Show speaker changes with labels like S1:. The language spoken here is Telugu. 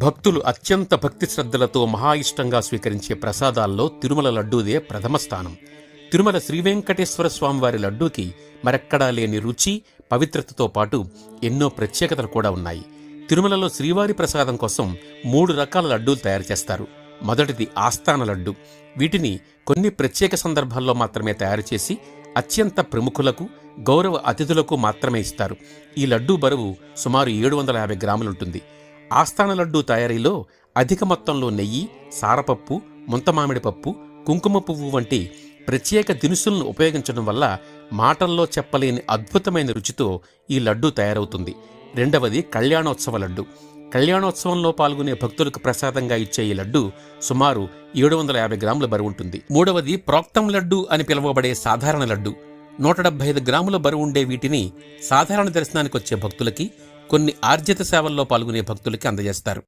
S1: భక్తులు అత్యంత భక్తి శ్రద్ధలతో మహాయిష్టంగా స్వీకరించే ప్రసాదాల్లో తిరుమల లడ్డూదే ప్రథమ స్థానం. తిరుమల శ్రీవేంకటేశ్వర స్వామివారి లడ్డూకి మరెక్కడా లేని రుచి, పవిత్రతతో పాటు ఎన్నో ప్రత్యేకతలు కూడా ఉన్నాయి. తిరుమలలో శ్రీవారి ప్రసాదం కోసం 3 రకాల లడ్డూలు తయారు చేస్తారు. మొదటిది ఆస్థాన లడ్డు. వీటిని కొన్ని ప్రత్యేక సందర్భాల్లో మాత్రమే తయారు చేసి అత్యంత ప్రముఖులకు, గౌరవ అతిథులకు మాత్రమే ఇస్తారు. ఈ లడ్డూ బరువు సుమారు 750 గ్రాములుంటుంది. ఆస్థాన లడ్డూ తయారీలో అధిక మొత్తంలో నెయ్యి, సారపప్పు, ముంతమామిడి పప్పు, కుంకుమ పువ్వు వంటి ప్రత్యేక దినుసులను ఉపయోగించడం వల్ల మాటల్లో చెప్పలేని అద్భుతమైన రుచితో ఈ లడ్డూ తయారవుతుంది. రెండవది కళ్యాణోత్సవ లడ్డు. కళ్యాణోత్సవంలో పాల్గొనే భక్తులకు ప్రసాదంగా ఇచ్చే ఈ లడ్డు సుమారు 750 గ్రాముల బరువుంటుంది. మూడవది ప్రోక్తం లడ్డు అని పిలువబడే సాధారణ లడ్డు. 175 గ్రాముల బరువుండే వీటిని సాధారణ దర్శనానికి వచ్చే భక్తులకి, కొన్ని ఆర్జిత సేవల్లో పాల్గొనే భక్తులకి అందజేస్తారు.